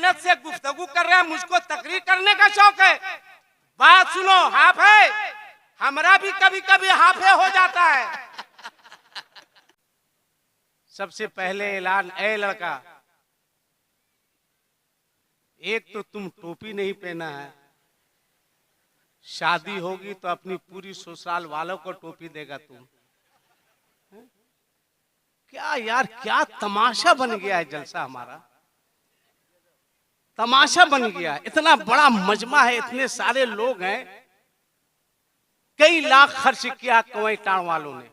मेहनत से गुफ्तगू कर रहे हैं, मुझको तकरीर करने का शौक है। बात सुनो, हाफ है, हमारा भी कभी कभी हाफे हो जाता है। सबसे पहले ऐलान, ए लड़का, एक तो तुम टोपी नहीं पहना है, शादी होगी तो अपनी पूरी ससुराल वालों को टोपी देगा तुम। क्या यार, क्या तमाशा बन गया है जलसा हमारा, तमाशा बन गया। इतना बड़ा मजमा है, इतने सारे लोग हैं, कई लाख खर्च किया कवई टाण वालों ने,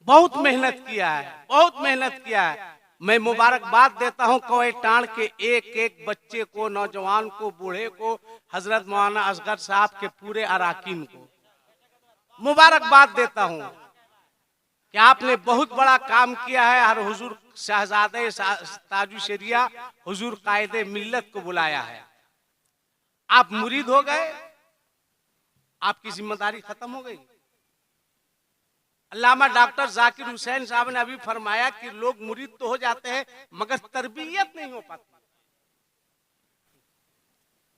बहुत मेहनत किया है, बहुत मेहनत किया है। मैं मुबारकबाद देता हूं कवई टाण के एक एक बच्चे को, नौजवान को, बूढ़े को, हजरत मौलाना असगर साहब के पूरे अराकीन को मुबारकबाद देता हूं कि आपने बहुत बड़ा काम किया है। हर हुजूर शहजादे ताजु शरिया हुजूर कायदे मिल्लत को बुलाया है, आप मुरीद हो गए, आपकी जिम्मेदारी खत्म हो गई। अल्लामा डॉक्टर जाकिर हुसैन साहब ने अभी फरमाया कि लोग मुरीद तो हो जाते हैं मगर तरबियत नहीं हो पाती।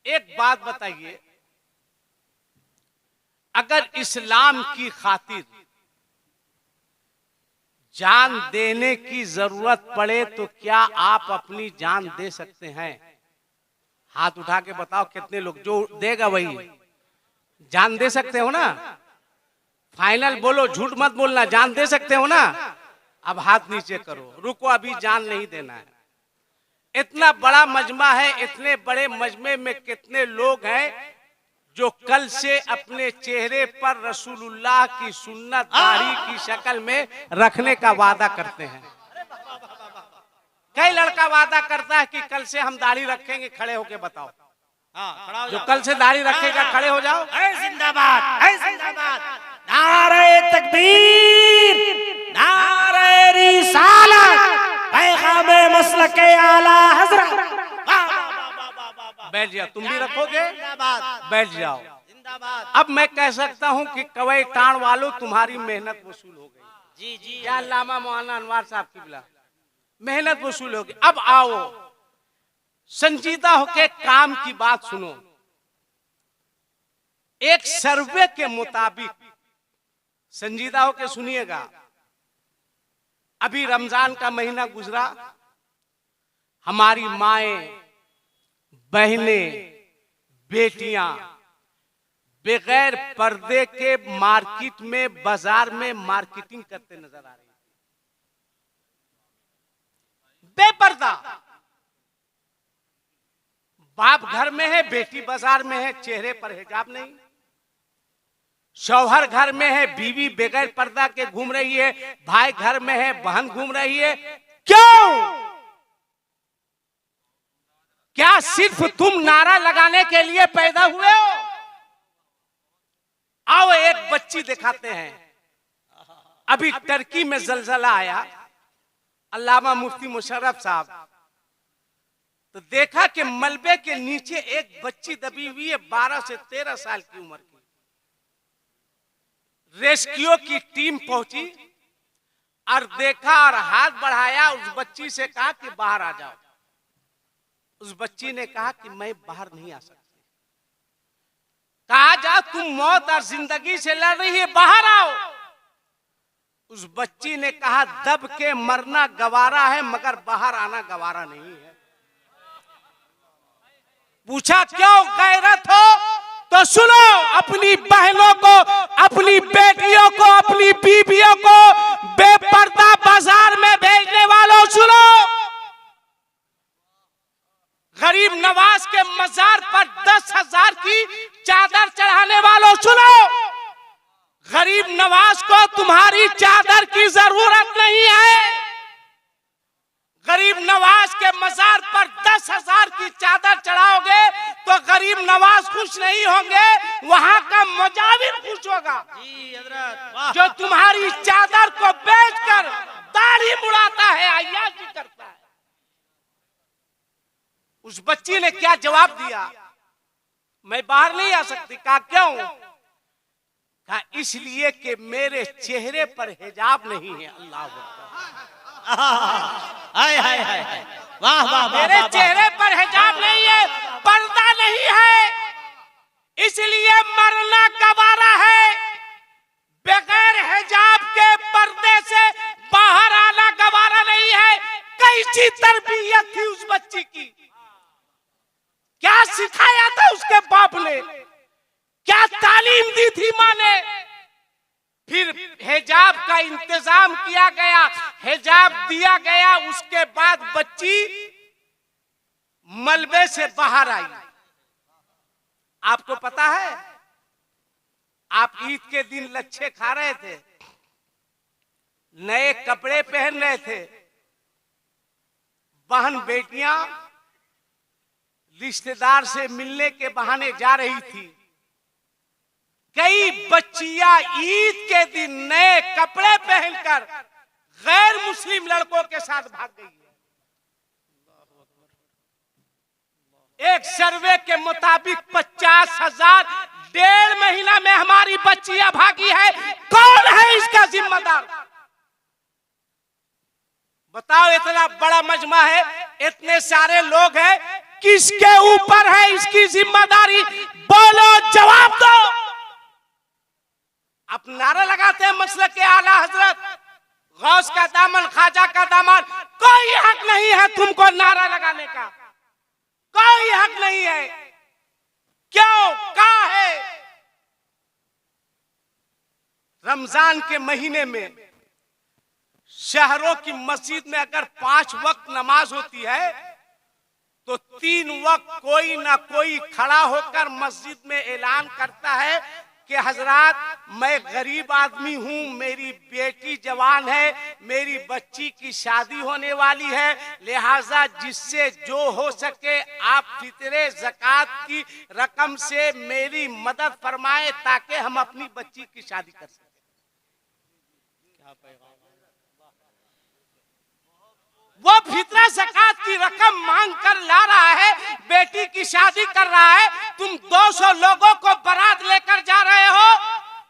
एक बात बताइए, अगर इस्लाम की खातिर जान देने की जरूरत पड़े तो क्या आप अपनी जान दे सकते हैं? हाथ उठा के बताओ कितने लोग, जो देगा वही। जान दे सकते हो ना? फाइनल बोलो, झूठ मत बोलना, जान दे सकते हो ना? अब हाथ नीचे करो, रुको, अभी जान नहीं देना है। इतना बड़ा मजमा है, इतने बड़े मजमे में कितने लोग हैं जो कल से अपने चेहरे पर रसूलुल्लाह की सुन्नत दाढ़ी की शक्ल में रखने का वादा करते हैं। कई लड़का वादा करता है कि कल से हम दाढ़ी रखेंगे, खड़े होके बताओ। जो कल से दाढ़ी रखेगा खड़े हो जाओ। जिंदाबाद, जिंदाबाद, नारे तकबीर, नारे रिसालत, पैगामे मसलके आला हज़रत। बैठ जाओ, तुम भी रखोगे, बैठ जाओ। अब मैं कह सकता हूं कि कवई टाण वालों, तुम्हारी मेहनत वसूल हो गई। जी जी, या अल्लामा मौलाना अनवार साहब की बिला मेहनत वसूल हो गई। अब आओ संजीदा होके काम की बात सुनो। एक सर्वे के मुताबिक, संजीदा होके सुनिएगा, अभी रमजान का महीना गुजरा, हमारी माएं, बहनें, बेटियां बगैर पर्दे के मार्केट में, बाजार में मार्केटिंग करते नजर आ रही है। बेपर्दा, बाप घर में है, बेटी बाजार में है, चेहरे पर हिजाब नहीं। शौहर घर में है, बीवी बगैर पर्दा के घूम रही है, भाई घर में है, बहन घूम रही है। क्यों? क्या सिर्फ तुम नारा लगाने के लिए पैदा हुए हो? आओ एक बच्ची दिखाते हैं। अभी टर्की में जलजला आया, अल्लामा मुफ्ती मुशर्रफ साहब, तो देखा कि मलबे के नीचे एक बच्ची दबी हुई है, 12 से 13 साल की उम्र की। रेस्क्यू की टीम पहुंची और देखा और हाथ बढ़ाया, उस बच्ची से कहा कि बाहर आ जाओ। उस बच्ची ने कहा कि मैं बाहर नहीं आ सकती। कहा जा, तुम मौत और जिंदगी से लड़ रही है, बाहर आओ। उस बच्ची ने कहा, दब के मरना गवारा है मगर बाहर आना गवारा नहीं है। पूछा क्यों? गैरत हो तो सुनो, अपनी बहनों को, अपनी बेटियों को, अपनी बीवियों को बेपर्दा बाजार में भेजने वालों सुनो। गरीब नवाज के मजार पर 10,000 की चादर चढ़ाने वालों सुनो। गरीब नवाज को तुम्हारी चादर की जरूरत नहीं है। गरीब नवाज के मजार पर 10,000 की चादर चढ़ाओगे तो गरीब नवाज खुश नहीं होंगे, वहां का मुजाविर खुश होगा। जी हजरत, जो तुम्हारी चादर को बेचकर दाढ़ी मुड़ाता है, अय्याशी करता है। उस बच्ची ने क्या जवाब दिया? मैं बाहर नहीं आ सकती। कहा क्यों? कहा इसलिए कि मेरे चेहरे पर हिजाब नहीं है। अल्लाह अकबर। हाय हाय हाय, वाह वाह वाह, मेरे वाह, चेहरे पर हिजाब नहीं है, पर्दा नहीं है, इसलिए मरना गवारा है। बगैर हिजाब के पर्दे से बाहर आना गवारा नहीं है। कैसी तरबियत थी उस बच्ची की, क्या सिखाया था उसके बाप ने, क्या तालीम दी थी माँ ने। फिर हिजाब का इंतजाम किया गया, हिजाब दिया गया, उसके बाद बच्ची मलबे से बाहर आई। आपको पता है, आप ईद के दिन लच्छे खा रहे थे, नए कपड़े पहन रहे थे, बहन बेटियां रिश्तेदार से मिलने के बहाने जा रही थी। कई बच्चियां ईद के दिन नए कपड़े पहनकर गैर मुस्लिम लड़कों के साथ भाग गई है। एक सर्वे के मुताबिक 50,000 1.5 महीना में हमारी बच्चियां भागी है। कौन है इसका जिम्मेदार? बताओ, इतना बड़ा मजमा है, इतने सारे लोग हैं, किसके ऊपर है इसकी जिम्मेदारी? बोलो, जवाब दो। आप नारा लगाते हैं मसलक के आला हजरत, गौस का दामन, ख्वाजा का दामन, कोई हक नहीं है तुमको नारा लगाने का, कोई हक नहीं है। क्यों? क्या है? रमजान के महीने में शहरों की मस्जिद में अगर 5 वक्त नमाज होती है तो 3 वक्त कोई ना कोई खड़ा होकर मस्जिद में ऐलान करता है कि हजरात, मैं गरीब आदमी हूं, मेरी बेटी जवान है, मेरी बच्ची की शादी होने वाली है, लिहाजा जिससे जो हो सके आप फितरे ज़कात की रकम से मेरी मदद फरमाए ताकि हम अपनी बच्ची की शादी कर सकें। वो फितरा ज़कात की रकम मांग कर ला रहा है, बेटी की शादी कर रहा है, तुम 200 लोगों को बारात लेकर जा रहे हो,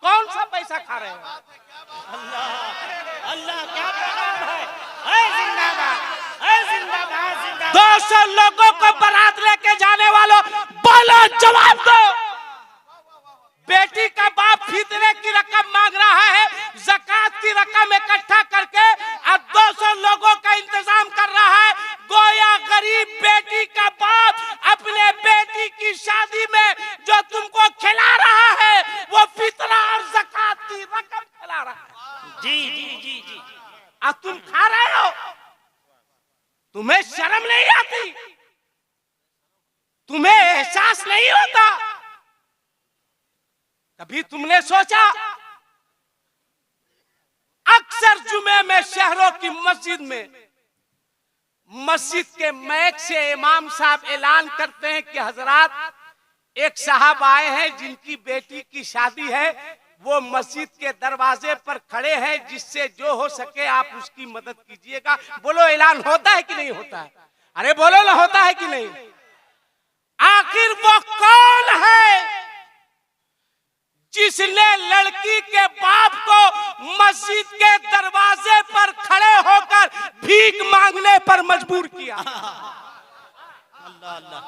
कौन सा पैसा खा रहे हो? अल्लाह अल्लाह, क्या पैगाम है? जिंदाबाद, जिंदाबाद, जिंदाबाद। 200 लोगों को बारात लेके जाने वालों, बोलो, जवाब दो। बेटी का बाप फितरे की रकम मांग रहा है, ज़कात की रकम इकट्ठा करके अब 200 लोगों का इंतजाम कर रहा है। गोया गरीब बेटी का बाप अपने बेटी की शादी में जो तुमको खिला रहा है वो फितरा और ज़कात की रकम खिला रहा है। जी जी जी जी। अब तुम खा रहे हो, तुम्हें शर्म नहीं आती? तुम्हें एहसास नहीं होता? कभी तुमने सोचा? अक्सर जुमे में शहरों की मस्जिद में, मस्जिद के मैक से इमाम साहब ऐलान करते हैं कि हजरात, एक साहब आए हैं जिनकी बेटी की शादी है, वो मस्जिद के दरवाजे पर खड़े हैं, जिससे जो हो सके आप उसकी मदद कीजिएगा। बोलो, ऐलान होता है कि नहीं होता है? अरे बोलो ना, होता है कि नहीं? आखिर वो कौन है जिसने लड़की के बाप को मस्जिद के दरवाजे पर खड़े होकर भीख मांगने पर मजबूर किया? अल्लाह अल्लाह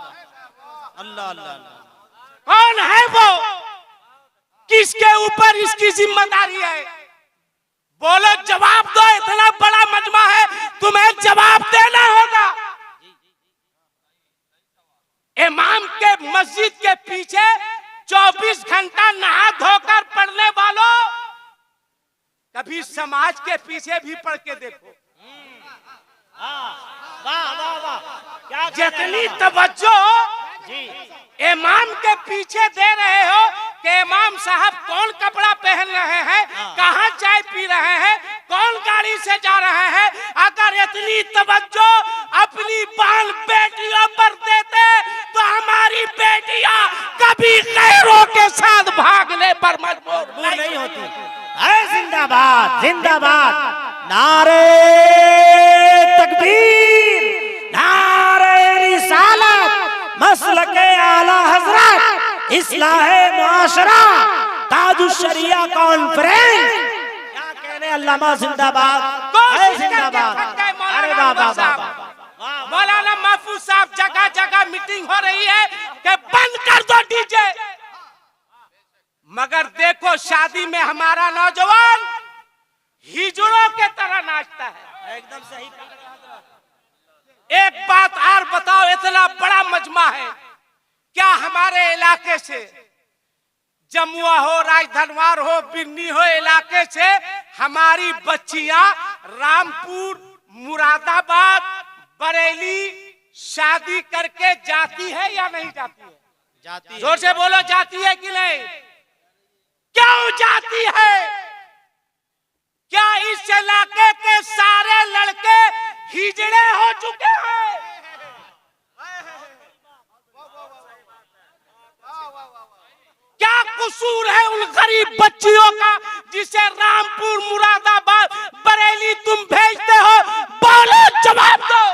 अल्लाह अल्लाह। कौन है वो? किसके ऊपर इसकी जिम्मेदारी है? बोलो, जवाब दो। इतना बड़ा मजमा है, तुम्हें जवाब देना होगा। इमाम के मस्जिद के पीछे 24 घंटा नहा धोकर पढ़ने वालों, कभी समाज के पीछे भी पढ़ के देखो। वाह वाह वाह, क्या जितनी तवज्जो जी इमाम के पीछे दे रहे हो कि इमाम साहब कौन कपड़ा पहन रहे हैं, कहाँ चाय पी रहे हैं, कौन गाड़ी से जा रहे हैं, अगर इतनी तवज्जो अपनी बाल बेटियों पर देते तो हमारी बेटियां कभी गैरों के साथ भागने पर मजबूर नहीं होती। जिंदाबाद जिंदाबाद, नारे तकबीर, नारे रिसालत, मसलके आला हजरत, इस्लाहे मुआशरा, ताजुश शरिया कॉन्फ्रेंस। क्या कहने, अल्लामा जिंदाबाद, जिंदाबाद। अरे वाह वाह वाह, बोला बापू साहब जगह जगह मीटिंग हो रही है कि बंद कर दो डीजे, मगर देखो शादी में हमारा नौजवान हिजड़ों के तरह नाचता है। एकदम सही। एक बात और बताओ, इतना बड़ा मजमा है, क्या हमारे इलाके से, जमुआ हो, राजधनवार हो, बिन्नी हो, इलाके से हमारी बच्चियां रामपुर, मुरादाबाद, बरेली शादी करके जाती है या नहीं जाती है? जाती है। जोर से बोलो, जाती है कि नहीं? क्यों जाती है? क्या इस इलाके के सारे लड़के हिजड़े हो चुके हैं? क्या कसूर है उन गरीब बच्चियों का जिसे रामपुर, मुरादाबाद, बरेली तुम भेजते हो? बोलो, जवाब दो।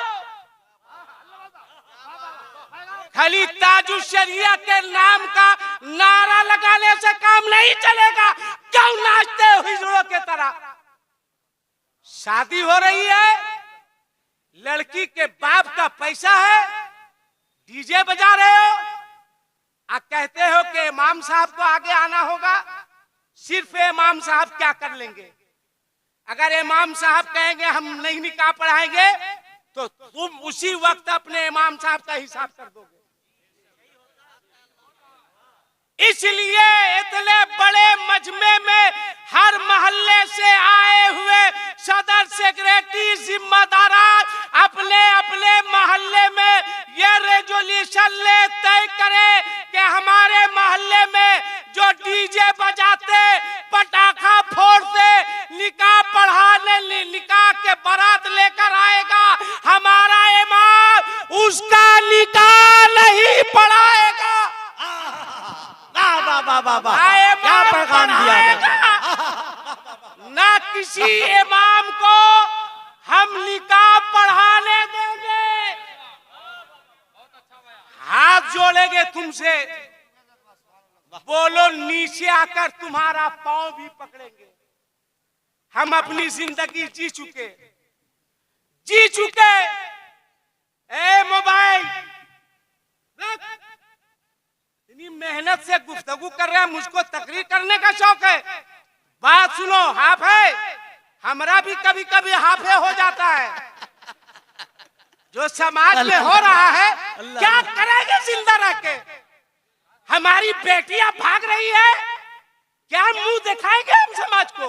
खाली ताजुल शरिया के नाम का नारा लगाने से काम नहीं चलेगा। क्यों नाचते हो हिजड़ों के तरह? शादी हो रही है, लड़की के बाप का पैसा है, डीजे बजा रहे हो, आप कहते हो कि इमाम साहब को आगे आना होगा। सिर्फ इमाम साहब क्या कर लेंगे? अगर इमाम साहब कहेंगे हम नहीं निकाह पढ़ाएंगे तो तुम उसी वक्त अपने इमाम साहब का हिसाब कर दोगे। इसलिए इतने बड़े मजमे में हर मोहल्ले से आए हुए सदर सेक्रेटरी जिम्मेदार अपने अपने मोहल्ले में ये रेजोल्यूशन ले, तय करे कि हमारे मोहल्ले में जो डीजे बजाते, पटाखा फोड़ते, निकाह पढ़ाने, निकाह के बारात लेकर आएगा, हमारा इमाम उसका निकाह नहीं पढ़ाएगा। क्या पैगाम दिया ना किसी इमाम को हम निकाह पढ़ाने देंगे। हाथ जोड़ेंगे तुमसे, बोलो नीचे आकर तुम्हारा पांव भी पकड़ेंगे। हम अपनी जिंदगी जी चुके। ए मोबाइल इतनी मेहनत से गुफ्तगू कर रहे हैं, मुझको तकरीर करने का शौक है। बात सुनो, हाफ है, हमारा भी कभी कभी हाफे हो जाता है। जो समाज में हो रहा है क्या करेंगे जिंदा रह के? हमारी बेटियां भाग रही है, क्या मुंह दिखाएंगे हम समाज को?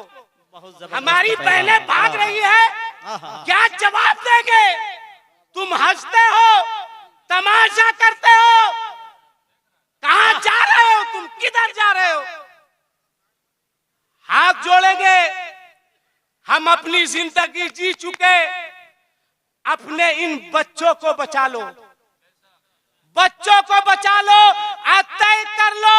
हमारी बहनें भाग रही है, क्या जवाब देंगे? तुम हंसते हो, तमाशा करते हो, कहां जा रहे हो तुम? किधर जा रहे हो? हाथ जोड़ेंगे। हम अपनी जिंदगी जी चुके, अपने इन बच्चों को बचा लो, बच्चों को बचा लो। तय कर लो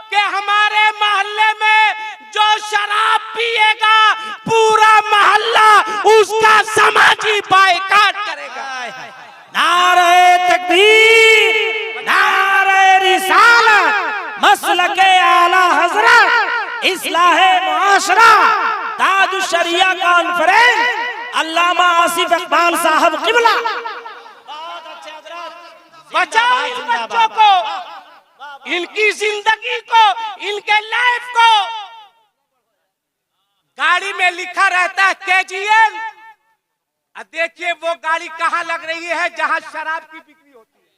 कि हमारे मोहल्ले में जो शराब पिएगा पूरा मोहल्ला उसका समाजी बायकाट करेगा। नारे तकबीर, नारे रिसालत, मसलके आला हजरत, इस्लाहे मुआशरा, ताजुल शरिया कॉन्फ्रेंस, अल्लामा आसिफ इकबाल साहब किबला। बचाओ इन बच्चों को, इनकी जिंदगी को, इनके लाइफ को। गाड़ी में लिखा रहता है KGL, देखिए वो गाड़ी कहाँ लग रही है? जहाँ शराब की बिक्री होती है,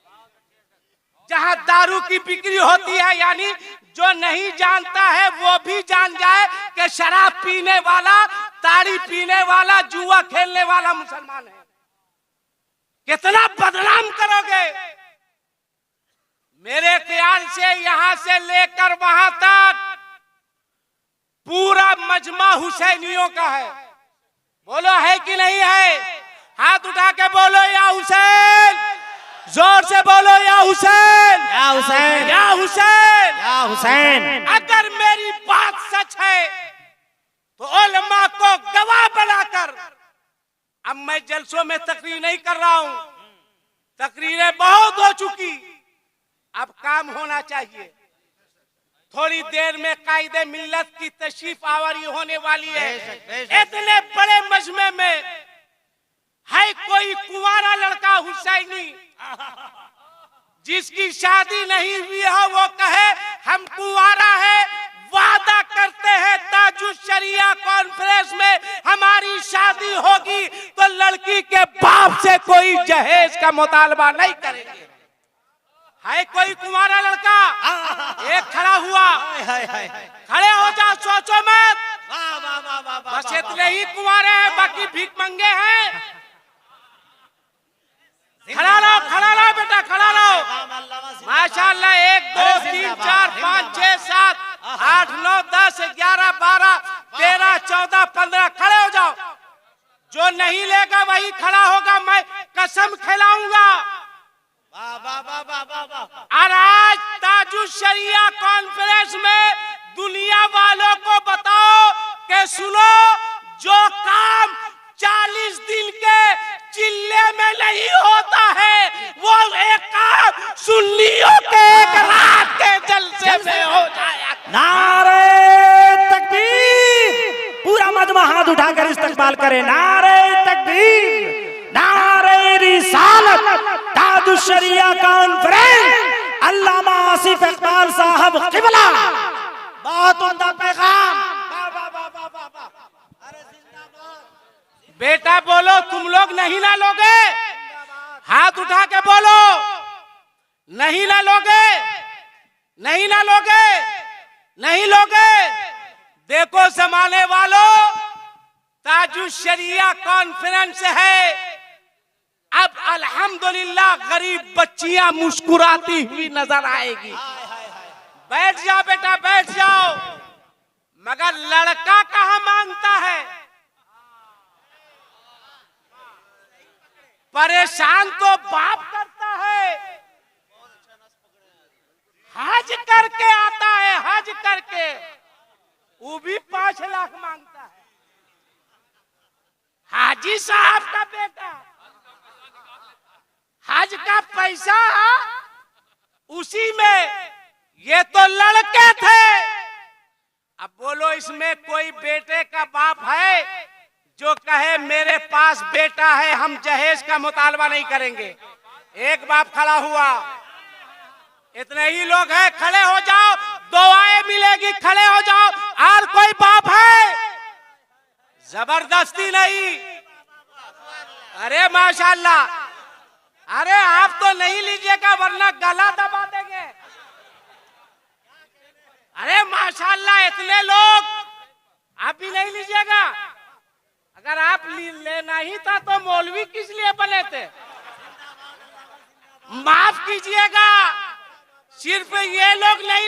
जहाँ दारू की बिक्री होती है। यानी जो नहीं जानता है वो भी जान जाए कि शराब पीने वाला, ताड़ी पीने वाला, जुआ खेलने वाला मुसलमान है। कितना बदनाम करोगे? मेरे ख्याल से यहां से लेकर वहां तक पूरा मजमा हुसैनियों का है। बोलो है कि नहीं है? हाथ उठा के बोलो या हुसैन, जोर से बोलो या हुसैन, या हुसैन, या हुसैन, या हुसैन। अगर मेरी बात सच है तो उलमा को गवाह बनाकर, अब मैं जलसों में तकरीर नहीं कर रहा हूं, तकरीरें बहुत हो चुकी, अब काम होना चाहिए। थोड़ी देर में कायदे मिल्लत की तशरीफ आवर होने वाली है। इतने बड़े मजमे में है कोई कोई कुंवारा लड़का हुसैनी जिसकी शादी नहीं हुई हो वो कहे हम कुंवारा है, वादा करते हैं ताजुश शरिया कॉन्फ्रेंस में हमारी शादी होगी तो लड़की के बाप से कोई जहेज का मुतालबा नहीं करेंगे। है कोई कुंवारा लड़का? एक खड़ा हुआ, खड़े हो जाओ, सोचो मत, बस इतने ही कुंवारे हैं, बाकी भीख मंगे हैं। खड़ा रहो बेटा, खड़ा रहो। माशाल्लाह 1 2 3 4 5 6 7 8 9 10 11 12 13 14 15 खड़े हो जाओ। जो नहीं लेगा वही खड़ा होगा, मैं कसम खिलाऊंगा। और आज ताजुश शरिया कॉन्फ्रेंस में दुनिया वालों को बताओ कि सुनो, जो काम 40 दिन के चिल्ले में नहीं होता है वो एक काम सुन्नियों के एक रात के जलसे में हो जाएगा। नारे तकबीर! पूरा मजमा हाथ उठाकर इस्तकबाल करे। नारे तकबीर, नारे रिसालत, ताजुश शरिया कॉन्फ्रेंस, अल्लामा आसिफ इकबाल साहब क़िबला, बहुत उम्दा पैगाम। बेटा बोलो, तुम लोग नहीं ना लोगे? हाथ उठा के बोलो, नहीं ना लोगे? नहीं ना लोगे? नहीं लोगे? देखो जमाने वालों, ताजुश शरिया कॉन्फ्रेंस है, अब अल्हम्दुलिल्लाह गरीब बच्चियां मुस्कुराती हुई नजर आएगी। बैठ जाओ बेटा, बैठ जाओ। मगर लड़का कहाँ मांगता है? परेशान तो बाप करता है, हज करके आता है, हज करके, वो भी 5 लाख मांगता है। हाजी साहब का बेटा हज का पैसा उसी में, ये तो लड़के थे। अब बोलो, इसमें कोई बेटे का बाप है जो कहे मेरे पास बेटा है, हम जहेज का मुतालबा नहीं करेंगे? एक बाप खड़ा हुआ। इतने ही लोग हैं, खड़े हो जाओ, दुआएं मिलेगी, खड़े हो जाओ। और कोई बाप है? जबरदस्ती नहीं। अरे माशाल्लाह, अरे आप तो नहीं लीजिएगा वरना गला दबा देंगे। अरे माशाल्लाह, इतने लोग, आप भी नहीं लीजिएगा? अगर आप लेना ही था तो मौलवी किस लिए बने थे? माफ कीजिएगा, सिर्फ ये लोग नहीं